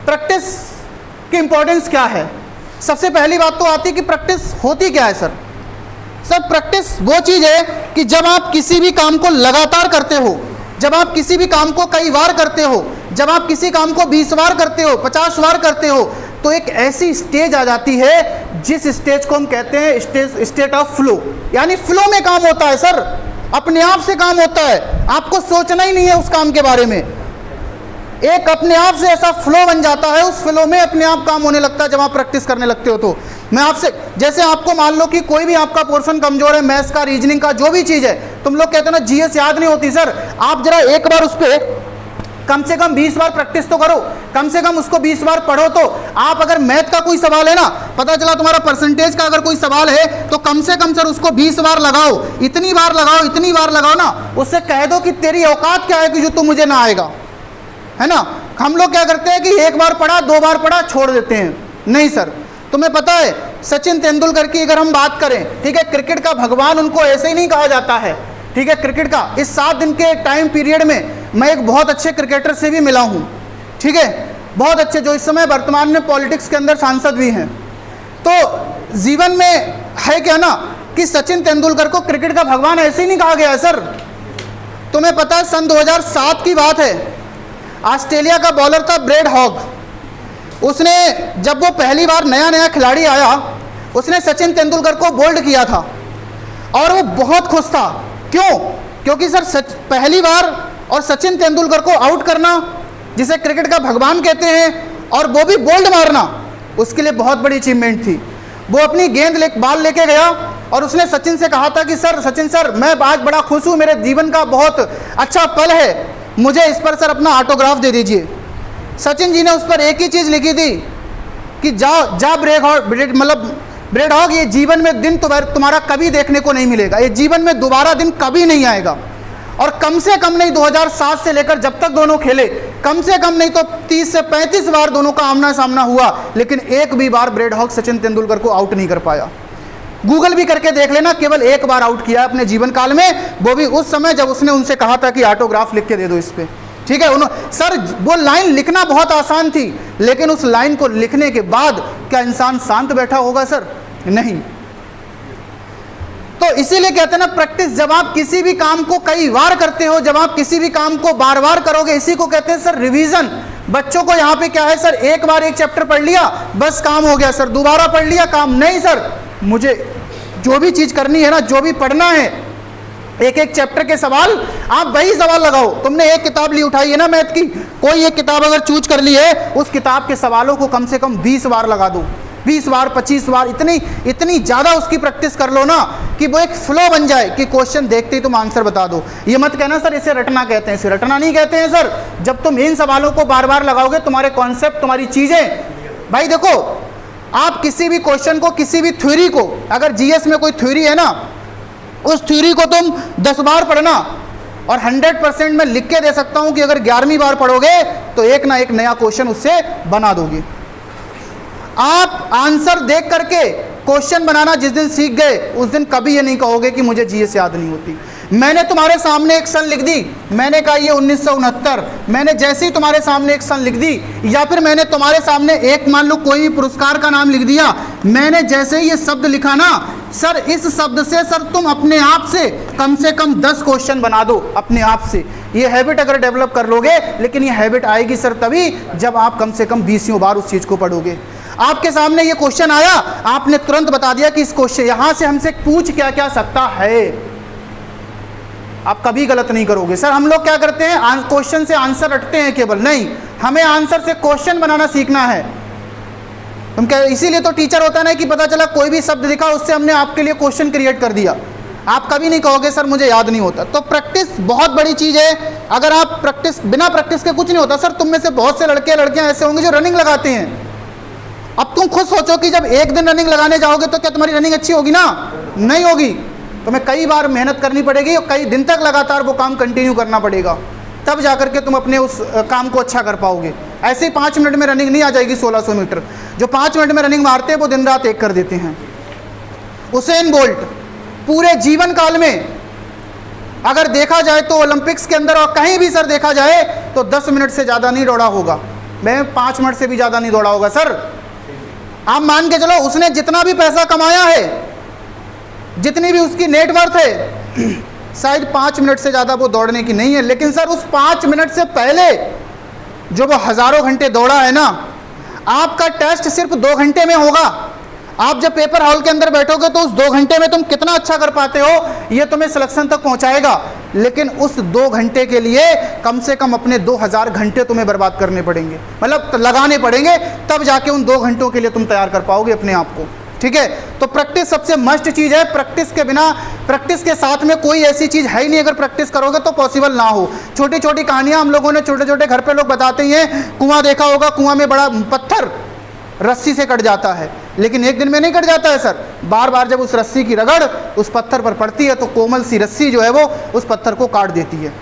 Practice की importance क्या है। सबसे पहली बात तो आती है कि प्रैक्टिस होती क्या है सर। सर प्रैक्टिस वो चीज़ है कि जब आप किसी भी काम को लगातार करते हो, जब आप किसी भी काम को कई बार करते हो, जब आप किसी काम को 20 बार करते हो, 50 बार करते हो, तो एक ऐसी स्टेज आ जाती है जिस स्टेज को हम कहते हैं स्टेट ऑफ फ्लो, यानी फ्लो में काम होता है सर, अपने आप से काम होता है, आपको सोचना ही नहीं है उस काम के बारे में। एक अपने आप से ऐसा फ्लो बन जाता है, उस फ्लो में अपने आप काम होने लगता है जब आप प्रैक्टिस करने लगते हो। तो मैं आपसे, जैसे आपको मान लो कि कोई भी आपका पोर्शन कमजोर है, मैथ्स का, रीजनिंग का, जो भी चीज़ है, तुम लोग कहते हो ना जीएस याद नहीं होती सर, आप जरा एक बार उस पर कम से कम 20 बार प्रैक्टिस तो करो, कम से कम उसको 20 बार पढ़ो। तो आप अगर मैथ का कोई सवाल है ना, पता चला तुम्हारा परसेंटेज का अगर कोई सवाल है, तो कम से कम सर उसको 20 बार लगाओ, इतनी बार लगाओ, इतनी बार लगाओ ना, उससे कह दो कि तेरी औकात क्या है कि जो तू मुझे ना आएगा, है ना। हम लोग क्या करते हैं कि एक बार पढ़ा, 2 बार पढ़ा, छोड़ देते हैं। नहीं सर, तुम्हें पता है सचिन तेंदुलकर की अगर हम बात करें, ठीक है, क्रिकेट का भगवान उनको ऐसे ही नहीं कहा जाता है, ठीक है, क्रिकेट का इस 7 दिन के टाइम पीरियड में मैं एक बहुत अच्छे क्रिकेटर से भी मिला हूं, ठीक है, बहुत अच्छे, जो इस समय वर्तमान में पॉलिटिक्स के अंदर सांसद भी हैं। तो जीवन में है क्या ना कि सचिन तेंदुलकर को क्रिकेट का भगवान ऐसे ही नहीं कहा गया है सर। तुम्हें पता है सन 2007 की बात है, ऑस्ट्रेलिया का बॉलर था ब्रेड हॉग, उसने जब वो पहली बार नया नया खिलाड़ी आया, उसने सचिन तेंदुलकर को बोल्ड किया था और वो बहुत खुश था। क्यों? क्योंकि सर पहली बार और सचिन तेंदुलकर को आउट करना, जिसे क्रिकेट का भगवान कहते हैं, और वो भी बोल्ड मारना, उसके लिए बहुत बड़ी अचीवमेंट थी। वो अपनी गेंद बाल लेके गया और उसने सचिन से कहा था कि सर, सचिन सर, मैं आज बड़ा खुश हूँ, मेरे जीवन का बहुत अच्छा पल है, मुझे इस पर सर अपना ऑटोग्राफ दे दीजिए। सचिन जी ने उस पर एक ही चीज़ लिखी थी कि जा ब्रेड हॉग, ये जीवन में दिन तुम्हारा कभी देखने को नहीं मिलेगा, ये जीवन में दोबारा दिन कभी नहीं आएगा। और कम से कम नहीं 2007 से लेकर जब तक दोनों खेले, कम से कम नहीं तो 30 से 35 बार दोनों का आमना सामना हुआ, लेकिन एक भी बार ब्रेड हॉग सचिन तेंदुलकर को आउट नहीं कर पाया। गूगल भी करके देख लेना, केवल एक बार आउट किया अपने जीवन काल में, वो भी उस समय जब उसने उनसे कहा था कि ऑटोग्राफ लिख के दे दो इस पे, ठीक है। सर वो लाइन लिखना बहुत आसान थी, लेकिन उस लाइन को लिखने के बाद क्या इंसान शांत बैठा होगा सर? नहीं। तो इसीलिए कहते हैं ना प्रैक्टिस, जब आप किसी भी काम को कई बार करते हो, जब आप किसी भी काम को बार बार करोगे, इसी को कहते हैं सर रिवीजन। बच्चों को यहाँ पे क्या है सर, एक बार एक चैप्टर पढ़ लिया बस काम हो गया सर, दोबारा पढ़ लिया काम नहीं सर, मुझे जो भी चीज करनी है ना, जो भी पढ़ना है, एक एक चैप्टर के सवाल, आप वही सवाल लगाओ। तुमने एक किताब ली उठाई है ना मैथ की, कोई एक किताब अगर चूज कर ली है, उस किताब के सवालों को कम से कम 20 बार लगा दो, 20 बार 25 बार, इतनी ज़्यादा उसकी प्रैक्टिस कर लो ना कि वो एक फ्लो बन जाए कि क्वेश्चन देखते ही तुम आंसर बता दो। ये मत कहना सर इसे रटना कहते हैं, इसे रटना नहीं कहते हैं सर। जब तुम इन सवालों को बार बार लगाओगे, तुम्हारे कॉन्सेप्ट, तुम्हारी चीज़ें, भाई देखो, आप किसी भी क्वेश्चन को, किसी भी थ्योरी को, अगर जीएस में कोई थ्योरी है ना, उस थ्योरी को तुम 10 बार पढ़ना, और 100% मैं लिख के दे सकता हूं कि अगर 11वीं बार पढ़ोगे तो एक ना एक नया क्वेश्चन उससे बना दोगे। आप आंसर देख करके क्वेश्चन बनाना जिस दिन सीख गए, उस दिन कभी ये नहीं कहोगे कि मुझे जीएस याद नहीं होती। मैंने तुम्हारे सामने एक सन लिख दी, मैंने कहा ये 1969, मैंने जैसे ही तुम्हारे सामने एक सन लिख दी, या फिर मैंने तुम्हारे सामने एक, मान लो कोई भी पुरस्कार का नाम लिख दिया, मैंने जैसे ही ये शब्द लिखा ना सर, इस शब्द से सर तुम अपने आप से कम 10 क्वेश्चन बना दो अपने आप से। ये हैबिट अगर डेवलप कर लोगे, लेकिन ये हैबिट आएगी सर तभी जब आप कम से कम 20 बार उस चीज को पढ़ोगे। आपके सामने ये क्वेश्चन आया, आपने तुरंत बता दिया कि इस क्वेश्चन यहां से हमसे पूछ क्या क्या सकता है, आप कभी गलत नहीं करोगे। सर हम लोग क्या करते हैं, क्वेश्चन से आंसर रटते हैं केवल, नहीं, हमें आंसर से क्वेश्चन बनाना सीखना है। हम क्या, इसीलिए तो टीचर होता है ना कि पता चला कोई भी शब्द दिखा, उससे हमने आपके लिए क्वेश्चन क्रिएट कर दिया, आप कभी नहीं कहोगे सर मुझे याद नहीं होता। तो प्रैक्टिस बहुत बड़ी चीज है। अगर आप प्रैक्टिस, बिना प्रैक्टिस के कुछ नहीं होता। सर तुम में से बहुत से लड़के लड़कियां ऐसे होंगे जो रनिंग लगाते हैं। अब तुम खुद सोचो कि जब एक दिन रनिंग लगाने जाओगे तो क्या तुम्हारी रनिंग अच्छी होगी ना? नहीं होगी। तुम्हें कई बार मेहनत करनी पड़ेगी और कई दिन तक लगातार वो काम कंटिन्यू करना पड़ेगा, तब जाकर के तुम अपने उस काम को अच्छा कर पाओगे। ऐसे ही 5 मिनट में रनिंग नहीं आ जाएगी 1600 मीटर। जो 5 मिनट में रनिंग मारते हैं वो दिन रात एक कर देते हैं। उसेन बोल्ट पूरे जीवन काल में अगर देखा जाए तो ओलंपिक्स के अंदर और कहीं भी सर देखा जाए तो 10 मिनट से ज़्यादा नहीं दौड़ा होगा। मैं 5 मिनट से भी ज़्यादा नहीं दौड़ा होगा सर। आप मान के चलो उसने जितना भी पैसा कमाया है, जितनी भी उसकी नेटवर्थ है, शायद 5 मिनट से ज़्यादा वो दौड़ने की नहीं है। लेकिन सर उस 5 मिनट से पहले जो वो हज़ारों घंटे दौड़ा है ना, आपका टेस्ट सिर्फ 2 घंटे में होगा। आप जब पेपर हॉल के अंदर बैठोगे तो उस 2 घंटे में तुम कितना अच्छा कर पाते हो ये तुम्हें सिलेक्शन तक पहुंचाएगा। लेकिन उस 2 घंटे के लिए कम से कम अपने 2000 घंटे तुम्हें बर्बाद करने पड़ेंगे, मतलब लगाने पड़ेंगे, तब जाके उन 2 घंटों के लिए तुम तैयार कर पाओगे अपने आप को। ठीक है, तो प्रैक्टिस सबसे मस्ट चीज़ है। प्रैक्टिस के बिना, प्रैक्टिस के साथ में कोई ऐसी चीज़ है ही नहीं, अगर प्रैक्टिस करोगे तो पॉसिबल ना हो। छोटी छोटी कहानियाँ हम लोगों ने छोटे छोटे घर पे लोग बताते ही हैं। कुआं देखा होगा, कुआं में बड़ा पत्थर रस्सी से कट जाता है, लेकिन एक दिन में नहीं कट जाता है सर। बार बार जब उस रस्सी की रगड़ उस पत्थर पर पड़ती है तो कोमल सी रस्सी जो है वो उस पत्थर को काट देती है।